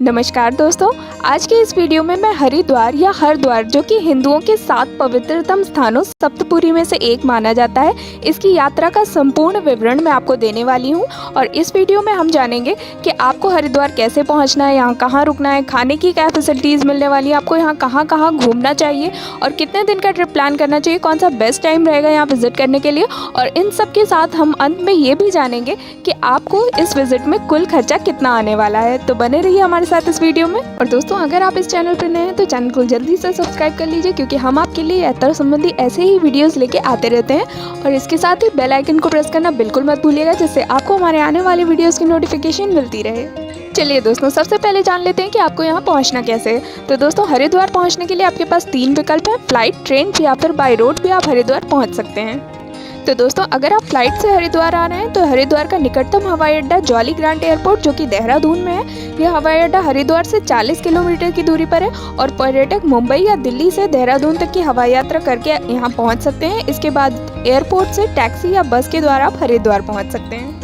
नमस्कार दोस्तों, आज के इस वीडियो में मैं हरिद्वार या हरद्वार जो कि हिंदुओं के 7 पवित्रतम स्थानों सप्तपुरी में से एक माना जाता है, इसकी यात्रा का संपूर्ण विवरण मैं आपको देने वाली हूं। और इस वीडियो में हम जानेंगे कि आपको हरिद्वार कैसे पहुंचना है, यहाँ कहाँ रुकना है, खाने की क्या फैसिलिटीज़ मिलने वाली है, आपको यहाँ कहाँ कहाँ घूमना चाहिए और कितने दिन का ट्रिप प्लान करना चाहिए, कौन सा बेस्ट टाइम रहेगा यहाँ विजिट करने के लिए। और इन सब के साथ हम अंत में ये भी जानेंगे कि आपको इस विजिट में कुल खर्चा कितना आने वाला है। तो बने रहिए हमारे साथ इस वीडियो में। और दोस्तों, अगर आप इस चैनल पर नए हैं तो चैनल को जल्दी से सब्सक्राइब कर लीजिए, क्योंकि हम आपके लिए यात्रा संबंधी ऐसे ही वीडियोस लेके आते रहते हैं। और इसके साथ ही बेल आइकन को प्रेस करना बिल्कुल मत भूलिएगा, जिससे आपको हमारे आने वाले वीडियोस की नोटिफिकेशन मिलती रहे। चलिए दोस्तों, सबसे पहले जान लेते हैं कि आपको यहाँ पहुँचना कैसे है। तो दोस्तों, हरिद्वार पहुँचने के लिए आपके पास 3 विकल्प हैं, फ्लाइट, ट्रेन या फिर बाय रोड भी आप हरिद्वार पहुँच सकते हैं। तो दोस्तों, अगर आप फ्लाइट से हरिद्वार आ रहे हैं तो हरिद्वार का निकटतम हवाई अड्डा जॉली ग्रांट एयरपोर्ट जो कि देहरादून में है। यह हवाई अड्डा हरिद्वार से 40 किलोमीटर की दूरी पर है और पर्यटक मुंबई या दिल्ली से देहरादून तक की हवाई यात्रा करके यहाँ पहुँच सकते हैं। इसके बाद एयरपोर्ट से टैक्सी या बस के द्वारा आप हरिद्वार पहुँच सकते हैं।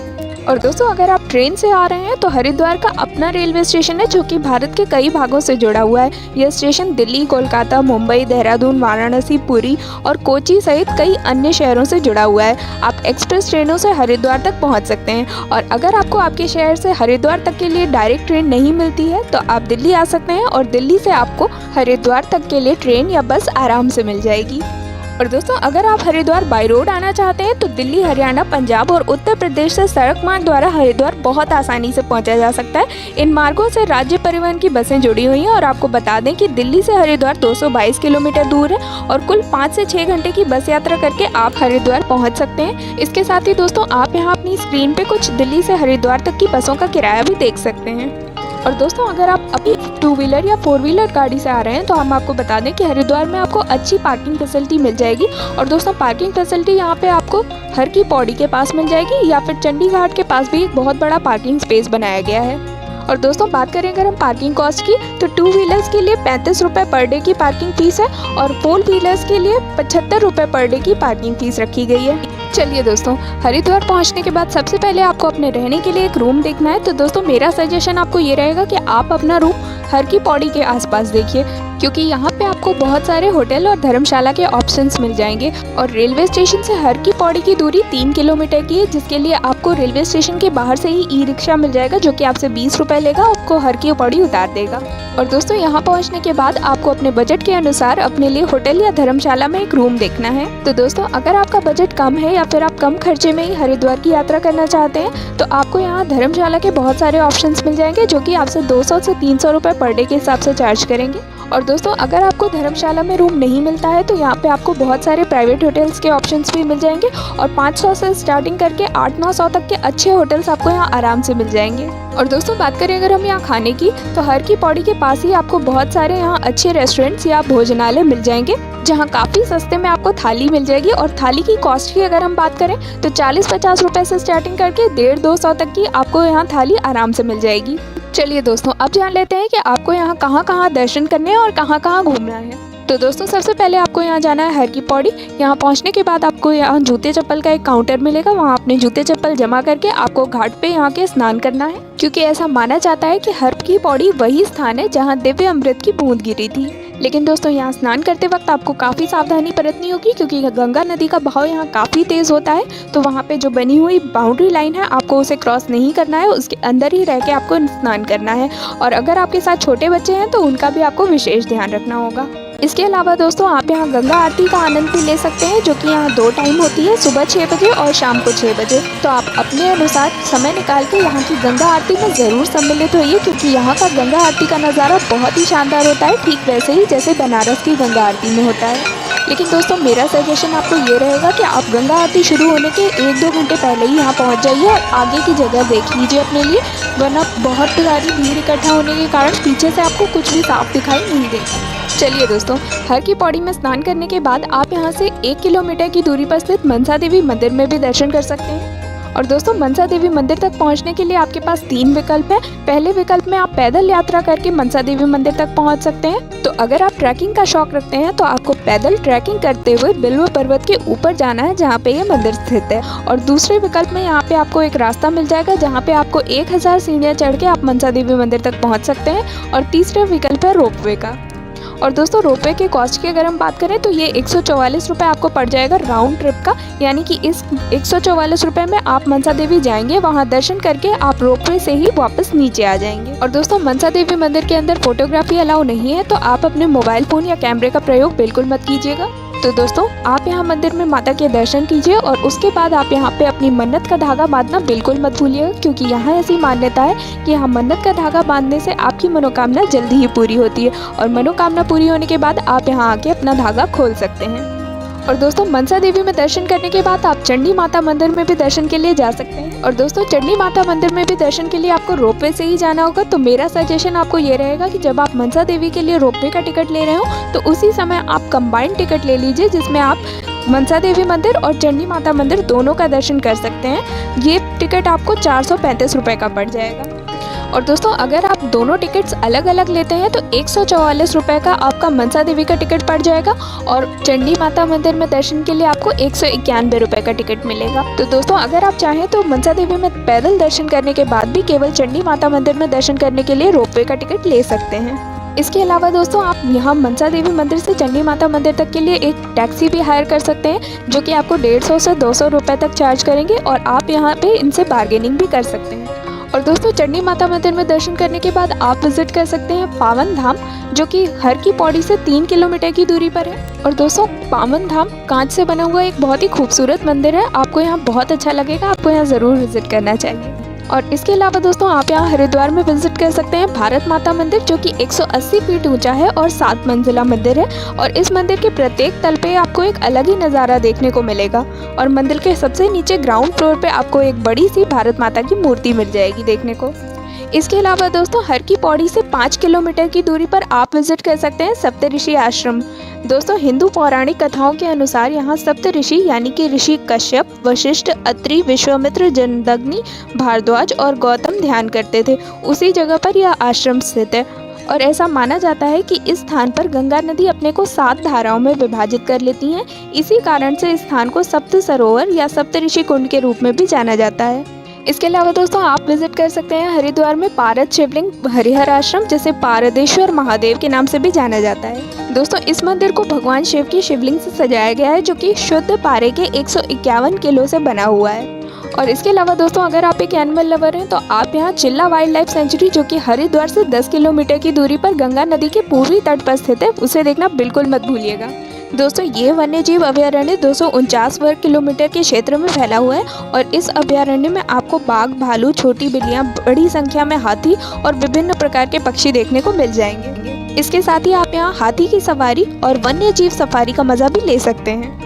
और दोस्तों, अगर आप ट्रेन से आ रहे हैं तो हरिद्वार का अपना रेलवे स्टेशन है जो कि भारत के कई भागों से जुड़ा हुआ है। यह स्टेशन दिल्ली, कोलकाता, मुंबई, देहरादून, वाराणसी, पुरी और कोची सहित कई अन्य शहरों से जुड़ा हुआ है। आप एक्सप्रेस ट्रेनों से हरिद्वार तक पहुंच सकते हैं। और अगर आपको आपके शहर से हरिद्वार तक के लिए डायरेक्ट ट्रेन नहीं मिलती है तो आप दिल्ली आ सकते हैं और दिल्ली से आपको हरिद्वार तक के लिए ट्रेन या बस आराम से मिल जाएगी। और दोस्तों, अगर आप हरिद्वार बाय रोड आना चाहते हैं तो दिल्ली, हरियाणा, पंजाब और उत्तर प्रदेश से सड़क मार्ग द्वारा हरिद्वार बहुत आसानी से पहुंचा जा सकता है। इन मार्गों से राज्य परिवहन की बसें जुड़ी हुई हैं। और आपको बता दें कि दिल्ली से हरिद्वार 222 किलोमीटर दूर है और कुल 5 से 6 घंटे की बस यात्रा करके आप हरिद्वार पहुँच सकते हैं। इसके साथ ही दोस्तों, आप यहाँ अपनी स्क्रीन पे कुछ दिल्ली से हरिद्वार तक की बसों का किराया भी देख सकते हैं। और दोस्तों, अगर आप अपनी 2 व्हीलर या 4 व्हीलर गाड़ी से आ रहे हैं तो हम आपको बता दें कि हरिद्वार में आपको अच्छी पार्किंग फैसिलिटी मिल जाएगी। और दोस्तों, पार्किंग फैसिलिटी यहाँ पे आपको हर की पौड़ी के पास मिल जाएगी या फिर चंडी घाट के पास भी एक बहुत बड़ा पार्किंग स्पेस बनाया गया है। और दोस्तों, बात करें अगर हम पार्किंग कॉस्ट की तो 2 व्हीलर्स के लिए 35 रुपये पर डे की पार्किंग फीस है और 4 व्हीलर्स के लिए 75 रुपये पर डे की पार्किंग फीस रखी गई है। चलिए दोस्तों, हरिद्वार पहुंचने के बाद सबसे पहले आपको अपने रहने के लिए एक रूम देखना है। तो दोस्तों, मेरा सजेशन आपको ये रहेगा कि आप अपना रूम हर की पौड़ी के आसपास देखिए, क्योंकि यहाँ पे आपको बहुत सारे होटल और धर्मशाला के ऑप्शंस मिल जाएंगे। और रेलवे स्टेशन से हर की पौड़ी की दूरी 3 किलोमीटर की है, जिसके लिए आपको रेलवे स्टेशन के बाहर से ही ई रिक्शा मिल जाएगा जो कि आपसे 20 रुपये लेगा, आपको हर की पौड़ी उतार देगा। और दोस्तों, यहाँ पहुँचने के बाद आपको अपने बजट के अनुसार अपने लिए होटल या धर्मशाला में एक रूम देखना है। तो दोस्तों, अगर आपका बजट कम है या फिर आप कम खर्चे में ही हरिद्वार की यात्रा करना चाहते हैं तो आपको यहाँ धर्मशाला के बहुत सारे ऑप्शंस मिल जाएंगे जो कि आपसे 200 से 300 रुपये पर डे के हिसाब से चार्ज करेंगे। और दोस्तों, अगर आपको धर्मशाला में रूम नहीं मिलता है तो यहाँ पे आपको बहुत सारे प्राइवेट होटल्स के ऑप्शंस भी मिल जाएंगे और 500 से स्टार्टिंग करके 800-900 तक के अच्छे होटल्स आपको यहाँ आराम से मिल जाएंगे। और दोस्तों, बात करें अगर हम यहाँ खाने की तो हर की पौड़ी के पास ही आपको बहुत सारे यहाँ अच्छे रेस्टोरेंट्स या भोजनालय मिल जाएंगे, जहाँ काफ़ी सस्ते में आपको थाली मिल जाएगी। और थाली की कॉस्ट की अगर हम बात करें तो 40-50 रुपये से स्टार्टिंग करके 150-200 तक की आपको यहाँ थाली आराम से मिल जाएगी। चलिए दोस्तों, अब जान लेते हैं कि आपको यहाँ कहाँ कहाँ दर्शन करने हैं और कहाँ कहाँ घूमना है। तो दोस्तों, सबसे पहले आपको यहाँ जाना है हर की पौड़ी। यहाँ पहुँचने के बाद आपको यहाँ जूते चप्पल का एक काउंटर मिलेगा, वहाँ अपने जूते चप्पल जमा करके आपको घाट पे यहाँ के स्नान करना है, क्योंकि ऐसा माना जाता है कि हर की पौड़ी वही स्थान है जहाँ दिव्य अमृत की बूंद गिरी थी। लेकिन दोस्तों, यहाँ स्नान करते वक्त आपको काफ़ी सावधानी बरतनी होगी, क्योंकि गंगा नदी का बहाव यहाँ काफ़ी तेज़ होता है। तो वहाँ पे जो बनी हुई बाउंड्री लाइन है आपको उसे क्रॉस नहीं करना है, उसके अंदर ही रह के आपको स्नान करना है। और अगर आपके साथ छोटे बच्चे हैं तो उनका भी आपको विशेष ध्यान रखना होगा। इसके अलावा दोस्तों, आप यहाँ गंगा आरती का आनंद भी ले सकते हैं, जो कि यहाँ 2 टाइम होती है, सुबह 6 बजे और शाम को 6 बजे। तो आप अपने अनुसार समय निकाल के यहाँ की गंगा आरती में ज़रूर सम्मिलित होइए, क्योंकि यहाँ का गंगा आरती का नज़ारा बहुत ही शानदार होता है, ठीक वैसे ही जैसे बनारस की गंगा आरती में होता है। लेकिन दोस्तों, मेरा सजेशन आपको ये रहेगा कि आप गंगा आरती शुरू होने के 1-2 घंटे पहले ही यहाँ पहुँच जाइए और आगे की जगह देख लीजिए अपने लिए, वरना बहुत सारी भीड़ इकट्ठा होने के कारण पीछे से आपको कुछ भी साफ दिखाई नहीं देगा। चलिए दोस्तों, हर की पौड़ी में स्नान करने के बाद आप यहाँ से 1 किलोमीटर की दूरी पर स्थित मनसा देवी मंदिर में भी दर्शन कर सकते हैं। और दोस्तों मनसा देवी मंदिर तक पहुंचने के लिए आपके पास 3 विकल्प हैं। पहले विकल्प में आप पैदल यात्रा करके मनसा देवी मंदिर तक पहुंच सकते हैं। तो अगर आप ट्रैकिंग का शौक रखते हैं तो आपको पैदल ट्रैकिंग करते हुए बिल्व पर्वत के ऊपर जाना है, जहाँ पे ये मंदिर स्थित है। और दूसरे विकल्प में यहाँ पे आपको एक रास्ता मिल जाएगा, जहाँ पे आपको 1000 सीढ़ियाँ चढ़ के आप मनसा देवी मंदिर तक पहुँच सकते हैं। और तीसरा विकल्प है रोपवे का। और दोस्तों रोपवे के कॉस्ट की अगर हम बात करें तो ये 144 रुपये आपको पड़ जाएगा राउंड ट्रिप का, यानी कि इस 144 रुपये में आप मनसा देवी जाएंगे, वहाँ दर्शन करके आप रोपवे से ही वापस नीचे आ जाएंगे। और दोस्तों मनसा देवी मंदिर के अंदर फोटोग्राफी अलाउ नहीं है, तो आप अपने मोबाइल फ़ोन या कैमरे का प्रयोग बिल्कुल मत कीजिएगा। तो दोस्तों आप यहाँ मंदिर में माता के दर्शन कीजिए और उसके बाद आप यहाँ पे अपनी मन्नत का धागा बांधना बिल्कुल मत भूलिएगा, क्योंकि यहाँ ऐसी मान्यता है कि यहाँ मन्नत का धागा बांधने से आपकी मनोकामना जल्दी ही पूरी होती है और मनोकामना पूरी होने के बाद आप यहाँ आके अपना धागा खोल सकते हैं। और दोस्तों मनसा देवी में दर्शन करने के बाद आप चंडी माता मंदिर में भी दर्शन के लिए जा सकते हैं। और दोस्तों चंडी माता मंदिर में भी दर्शन के लिए आपको रोपवे से ही जाना होगा। तो मेरा सजेशन आपको ये रहेगा कि जब आप मनसा देवी के लिए रोपवे का टिकट ले रहे हो तो उसी समय आप कंबाइंड टिकट ले लीजिए, जिसमें आप मनसा देवी मंदिर और चंडी माता मंदिर दोनों का दर्शन कर सकते हैं। ये टिकट आपको 435 रुपये का पड़ जाएगा। और दोस्तों अगर आप दोनों टिकट्स अलग अलग लेते हैं तो 144 रुपये का आपका मनसा देवी का टिकट पड़ जाएगा और चंडी माता मंदिर में दर्शन के लिए आपको 191 रुपये का टिकट मिलेगा। तो दोस्तों अगर आप चाहें तो मनसा देवी में पैदल दर्शन करने के बाद भी केवल चंडी माता मंदिर में दर्शन करने के लिए रोपवे का टिकट ले सकते हैं। इसके अलावा दोस्तों आप यहाँ मनसा देवी मंदिर से चंडी माता मंदिर तक के लिए एक टैक्सी भी हायर कर सकते हैं, जो कि आपको 150 से 200 रुपये तक चार्ज करेंगे और आप यहाँ पे इनसे बार्गेनिंग भी कर सकते हैं। और दोस्तों चंडी माता मंदिर में दर्शन करने के बाद आप विजिट कर सकते हैं पावन धाम, जो कि हर की पौड़ी से 3 किलोमीटर की दूरी पर है। और दोस्तों पावन धाम कांच से बना हुआ एक बहुत ही खूबसूरत मंदिर है, आपको यहाँ बहुत अच्छा लगेगा, आपको यहाँ ज़रूर विजिट करना चाहिए। और इसके अलावा दोस्तों आप यहाँ हरिद्वार में विजिट कर सकते हैं भारत माता मंदिर, जो कि 180 फीट ऊंचा है और 7 मंजिला मंदिर है। और इस मंदिर के प्रत्येक तल पे आपको एक अलग ही नज़ारा देखने को मिलेगा और मंदिर के सबसे नीचे ग्राउंड फ्लोर पे आपको एक बड़ी सी भारत माता की मूर्ति मिल जाएगी देखने को। इसके अलावा दोस्तों हर की पौड़ी से 5 किलोमीटर की दूरी पर आप विजिट कर सकते हैं सप्तऋषि आश्रम। दोस्तों हिंदू पौराणिक कथाओं के अनुसार यहाँ सप्तऋषि यानी कि ऋषि कश्यप, वशिष्ठ, अत्रि, विश्वामित्र, जमदग्नि, भारद्वाज और गौतम ध्यान करते थे। उसी जगह पर यह आश्रम स्थित है और ऐसा माना जाता है कि इस स्थान पर गंगा नदी अपने को 7 धाराओं में विभाजित कर लेती हैं। इसी कारण से इस स्थान को सप्त सरोवर या सप्तऋषि कुंड के रूप में भी जाना जाता है। इसके अलावा दोस्तों आप विजिट कर सकते हैं हरिद्वार में पारद शिवलिंग हरिहर आश्रम, जिसे पारदेश्वर महादेव के नाम से भी जाना जाता है। दोस्तों इस मंदिर को भगवान शिव की शिवलिंग से सजाया गया है, जो कि शुद्ध पारे के 151 किलो से बना हुआ है। और इसके अलावा दोस्तों अगर आप एक एनिमल लवर हैं तो आप यहाँ चिल्ला वाइल्ड लाइफ सेंचुरी, जो कि हरिद्वार से 10 किलोमीटर की दूरी पर गंगा नदी के पूर्वी तट पर स्थित है, उसे देखना बिल्कुल मत भूलिएगा। दोस्तों ये वन्य जीव अभयारण्य 249 वर्ग किलोमीटर के क्षेत्र में फैला हुआ है और इस अभयारण्य में आपको बाघ, भालू, छोटी बिल्लियां, बड़ी संख्या में हाथी और विभिन्न प्रकार के पक्षी देखने को मिल जाएंगे। इसके साथ ही आप यहाँ हाथी की सवारी और वन्य जीव सफारी का मजा भी ले सकते हैं।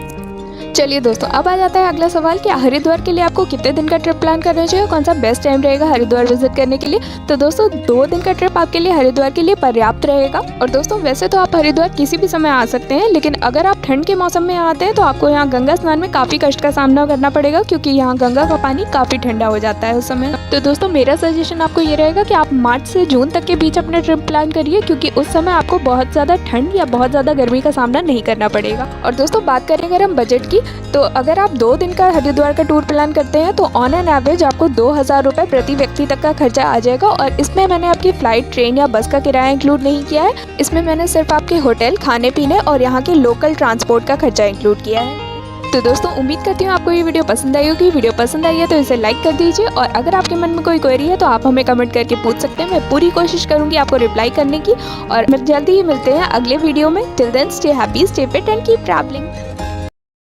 चलिए दोस्तों अब आ जाता है अगला सवाल कि हरिद्वार के लिए आपको कितने दिन का ट्रिप प्लान करना चाहिए, कौन सा बेस्ट टाइम रहेगा हरिद्वार विजिट करने के लिए। तो दोस्तों 2 दिन का ट्रिप आपके लिए हरिद्वार के लिए पर्याप्त रहेगा। और दोस्तों वैसे तो आप हरिद्वार किसी भी समय आ सकते हैं, लेकिन अगर आप ठंड के मौसम में आते हैं तो आपको यहाँ गंगा स्नान में काफ़ी कष्ट का सामना करना पड़ेगा, क्योंकि यहाँ गंगा का पानी काफ़ी ठंडा हो जाता है उस समय। तो दोस्तों मेरा सजेशन आपको ये रहेगा कि आप मार्च से जून तक के बीच अपने ट्रिप प्लान करिए, क्योंकि उस समय आपको बहुत ज़्यादा ठंड या बहुत ज़्यादा गर्मी का सामना नहीं करना पड़ेगा। और दोस्तों बात करें अगर हम बजट की, तो अगर आप 2 दिन का हरिद्वार का टूर प्लान करते हैं तो ऑन एन एवरेज आपको 2000 रुपये प्रति व्यक्ति तक का खर्चा आ जाएगा। और इसमें मैंने आपकी फ्लाइट, ट्रेन या बस का किराया इंक्लूड नहीं किया है, इसमें मैंने सिर्फ आपके होटल, खाने पीने और यहाँ के लोकल ट्रांसपोर्ट का खर्चा इंक्लूड किया है। तो दोस्तों उम्मीद करती हूँ आपको ये वीडियो पसंद आई होगी। वीडियो पसंद आई है तो इसे लाइक कर दीजिए और अगर आपके मन में कोई क्वेरी है तो आप हमें कमेंट करके पूछ सकते हैं। मैं पूरी कोशिश करूँगी आपको रिप्लाई करने की और जल्दी ही मिलते हैं अगले वीडियो में। Till then stay happy, stay fit and keep travelling.